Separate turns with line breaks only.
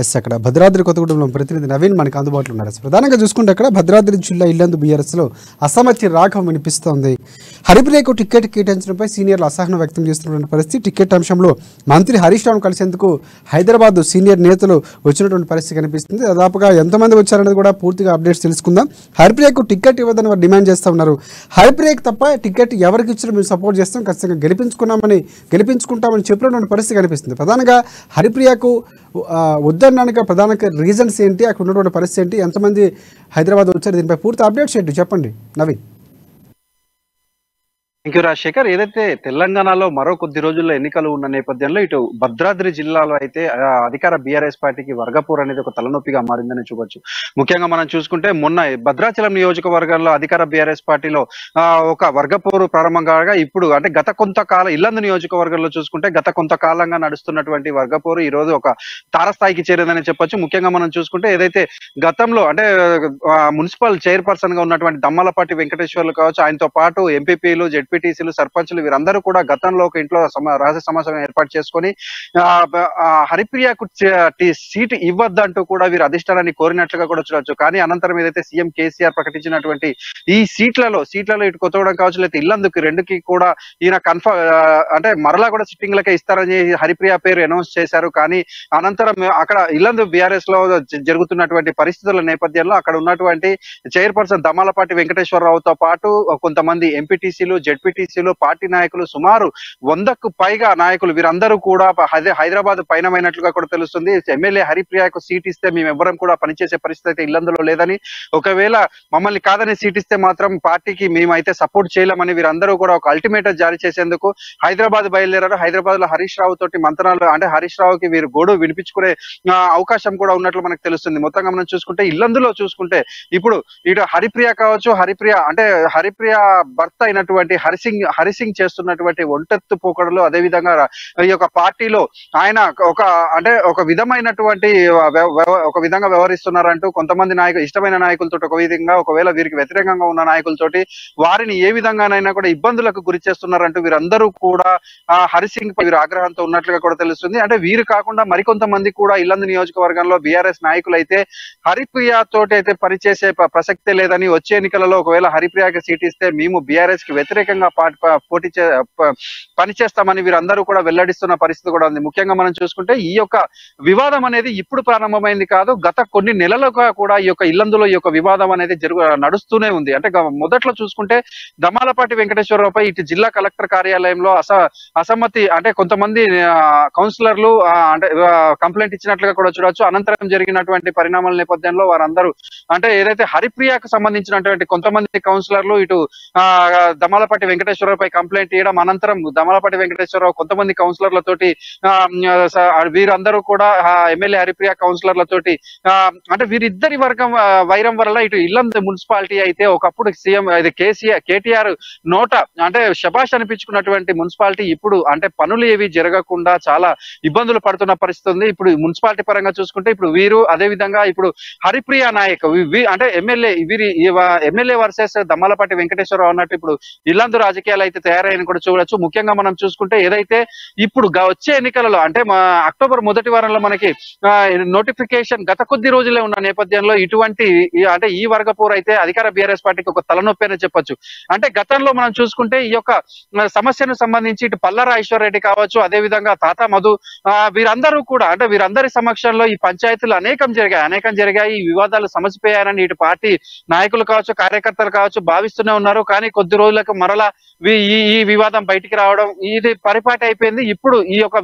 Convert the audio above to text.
Yes అక్కడ భద్రాద్రి కొత్తగూడెంలో ప్రతినిధి నవీన్ మనకు అందుబాటులో ఉన్నారు. ప్రధానంగా చూసుకుంటే అక్కడ భద్రాద్రి జిల్లా ఇల్లందు బీఆర్ఎస్లో అసమ్మతి రాఘం వినిపిస్తోంది. హరిప్రియకు టికెట్ కేటాయించడంపై సీనియర్లు అసహనం వ్యక్తం చేస్తున్నటువంటి పరిస్థితి. టికెట్ అంశంలో మంత్రి హరీష్ రావును కలిసేందుకు హైదరాబాద్ సీనియర్ నేతలు వచ్చినటువంటి పరిస్థితి కనిపిస్తుంది. దాదాపుగా ఎంతమంది వచ్చారనేది కూడా పూర్తిగా అప్డేట్స్ తెలుసుకుందాం. హరిప్రియకు టికెట్ ఇవ్వదని వారు డిమాండ్ చేస్తూ ఉన్నారు. హరిప్రియకు తప్ప టికెట్ ఎవరికి ఇచ్చినా మేము సపోర్ట్ చేస్తాం, ఖచ్చితంగా గెలిపించుకుంటామని చెప్పినటువంటి పరిస్థితి కనిపిస్తుంది. ప్రధానంగా హరిప్రియకు వద్దనడానికి ప్రధాన రీజన్స్ ఏంటి, అక్కడ ఉన్నటువంటి పరిస్థితి ఏంటి, ఎంతమంది హైదరాబాద్ వచ్చారు, దీనిపై పూర్తి అప్డేట్స్ ఏంటి చెప్పండి నవీన్.
రాజశేఖర్, ఏదైతే తెలంగాణలో మరో కొద్ది రోజుల్లో ఎన్నికలు ఉన్న నేపథ్యంలో ఇటు భద్రాద్రి జిల్లాలో అయితే అధికార బీఆర్ఎస్ పార్టీకి వర్గపూర్ అనేది ఒక తలనొప్పిగా మారిందని చూపొచ్చు. ముఖ్యంగా మనం చూసుకుంటే మొన్న భద్రాచలం నియోజకవర్గంలో అధికార బీఆర్ఎస్ పార్టీలో ఒక వర్గపూరు ప్రారంభం కాగా ఇప్పుడు అంటే గత కొంతకాలం ఇల్లందు నియోజకవర్గంలో చూసుకుంటే గత కొంతకాలంగా నడుస్తున్నటువంటి వర్గపూరు ఈ రోజు ఒక తారస్థాయికి చేరిందని చెప్పొచ్చు. ముఖ్యంగా మనం చూసుకుంటే ఏదైతే గతంలో అంటే మున్సిపల్ చైర్పర్సన్ గా ఉన్నటువంటి దమ్మలపాటి వెంకటేశ్వర్లు కావచ్చు, ఆయనతో పాటు ఎంపీపీలు, జెడ్పీటీసీలు, సర్పంచులు వీరందరూ కూడా గతంలో ఒక ఇంట్లో రహస్య సమావేశం ఏర్పాటు చేసుకొని హరిప్రియకు సీటు ఇవ్వద్దంటూ కూడా వీరు అధిష్టానాన్ని కోరినట్లుగా కూడా చూడొచ్చు. కానీ అనంతరం ఏదైతే సీఎం కేసీఆర్ ప్రకటించినటువంటి ఈ సీట్లలో ఇటు కొత్తగూడెం కావచ్చు, లేకపోతే ఇల్లందుకు రెండుకి కూడా ఈయన అంటే మరలా కూడా సిట్టింగ్లకే ఇస్తారని హరిప్రియ పేరు అనౌన్స్ చేశారు. కానీ అనంతరం అక్కడ ఇల్లందు బీఆర్ఎస్ లో జరుగుతున్నటువంటి పరిస్థితుల నేపథ్యంలో అక్కడ ఉన్నటువంటి చైర్పర్సన్ దమ్మాలపాటి వెంకటేశ్వరరావుతో పాటు కొంతమంది ఎంపీటీసీలు, జెడ్పీటీసీలు, పార్టీ నాయకులు సుమారు 100కు పైగా నాయకులు వీరందరూ కూడా హైదరాబాద్ పయనమైనట్లుగా కూడా తెలుస్తుంది. ఎమ్మెల్యే హరిప్రియకు సీట్ ఇస్తే మేము ఎవ్వరం కూడా పనిచేసే పరిస్థితి అయితే ఇల్లందులో లేదని, ఒకవేళ మమ్మల్ని కాదని సీట్ ఇస్తే మాత్రం పార్టీకి మేమైతే సపోర్ట్ చేయలేమని వీరందరూ కూడా ఒక అల్టిమేటం జారీ చేసేందుకు హైదరాబాద్ బయలుదేరారు. హైదరాబాద్ లో హరీష్ రావు తోటి మంత్రాలు అంటే హరీష్ రావుకి వీరు గొడవ వినిపించుకునే అవకాశం కూడా ఉన్నట్లు మనకు తెలుస్తుంది. మొత్తంగా మనం చూసుకుంటే ఇల్లందులో చూసుకుంటే ఇప్పుడు ఇటు హరిప్రియ కావచ్చు, హరిప్రియ భర్త అయినటువంటి హరిసింగ్ చేస్తున్నటువంటి ఒంటెత్తు పోకడలు, అదే విధంగా ఈ యొక్క పార్టీలో ఆయన ఒక విధంగా వ్యవహరిస్తున్నారంటూ కొంతమంది నాయకులు ఇష్టమైన నాయకులతో ఒక విధంగా, ఒకవేళ వీరికి వ్యతిరేకంగా ఉన్న నాయకులతోటి వారిని ఏ విధంగానైనా కూడా ఇబ్బందులకు గురి చేస్తున్నారంటూ వీరందరూ కూడా హరిసింగ్ పై వీరు ఆగ్రహంతో ఉన్నట్లుగా కూడా తెలుస్తుంది. అంటే వీరు కాకుండా మరికొంతమంది కూడా ఇల్లందు నియోజకవర్గంలో బీఆర్ఎస్ నాయకులు అయితే హరిప్రియ తోటి అయితే పనిచేసే ప్రసక్తే లేదని, వచ్చే ఎన్నికలలో ఒకవేళ హరిప్రియకి సీట్ ఇస్తే మేము బీఆర్ఎస్ కి వ్యతిరేకంగా పనిచేస్తామని వీరందరూ కూడా వెల్లడిస్తున్న పరిస్థితి కూడా ఉంది. ముఖ్యంగా మనం చూసుకుంటే ఈ యొక్క వివాదం అనేది ఇప్పుడు ప్రారంభమైంది కాదు, గత కొన్ని నెలలుగా కూడా ఈ యొక్క ఇల్లందులో ఈ యొక్క వివాదం అనేది నడుస్తూనే ఉంది. అంటే మొదట్లో చూసుకుంటే దమ్మాలపాటి వెంకటేశ్వరరావుపై ఇటు జిల్లా కలెక్టర్ కార్యాలయంలో అసమ్మతి అంటే కొంతమంది కౌన్సిలర్లు అంటే కంప్లైంట్ ఇచ్చినట్లుగా కూడా చూడొచ్చు. అనంతరం జరిగినటువంటి పరిణామాల నేపథ్యంలో వారందరూ అంటే ఏదైతే హరిప్రియకు సంబంధించినటువంటి కొంతమంది కౌన్సిలర్లు ఇటు దమ్మాలపాటి వెంకటేశ్వరరావుపై కంప్లైంట్ ఇవ్వడం, అనంతరం దమ్మాలపాటి వెంకటేశ్వరరావు కొంతమంది కౌన్సిలర్లతోటి వీరందరూ కూడా ఎమ్మెల్యే హరిప్రియ కౌన్సిలర్లతోటి అంటే వీరిద్దరి వైరం వల్ల ఇటు ఇల్లందు మున్సిపాలిటీ అయితే ఒకప్పుడు సీఎం కేటీఆర్ నోట అంటే శభాష్ అనిపించుకున్నటువంటి మున్సిపాలిటీ ఇప్పుడు అంటే పనులు ఏవి జరగకుండా చాలా ఇబ్బందులు పడుతున్న పరిస్థితి ఉంది. ఇప్పుడు మున్సిపాలిటీ పరంగా చూసుకుంటే ఇప్పుడు వీరు, అదే విధంగా ఇప్పుడు హరిప్రియ నాయక్ అంటే ఎమ్మెల్యే వర్సెస్ దమ్మాలపాటి వెంకటేశ్వరరావు అన్నట్టు ఇప్పుడు ఇల్లందు రాజకీయాలు అయితే తయారయ్యని కూడా చూడొచ్చు. ముఖ్యంగా మనం చూసుకుంటే ఏదైతే ఇప్పుడు వచ్చే ఎన్నికలలో అంటే అక్టోబర్ మొదటి వారంలో మనకి నోటిఫికేషన్ గత కొద్ది రోజులే ఉన్న నేపథ్యంలో ఇటువంటి అంటే ఈ వర్గపూర్ అయితే అధికార బీఆర్ఎస్ పార్టీకి ఒక తలనొప్పి అని చెప్పొచ్చు. అంటే గతంలో మనం చూసుకుంటే ఈ యొక్క సమస్యను సంబంధించి ఇటు పల్లారా ఈశ్వర్ కావచ్చు, అదే విధంగా తాతా మధు వీరందరూ కూడా అంటే వీరందరి సమక్షంలో ఈ పంచాయతీలు అనేకం జరిగాయి. ఈ వివాదాలు సమసిపోయారని ఇటు పార్టీ నాయకులు కావచ్చు, కార్యకర్తలు కావచ్చు భావిస్తూనే ఉన్నారు. కానీ కొద్ది రోజులకు మరలా ఈ వివాదం బయటికి రావడం ఇది పరిపాటి అయిపోయింది. ఇప్పుడు ఈ యొక్క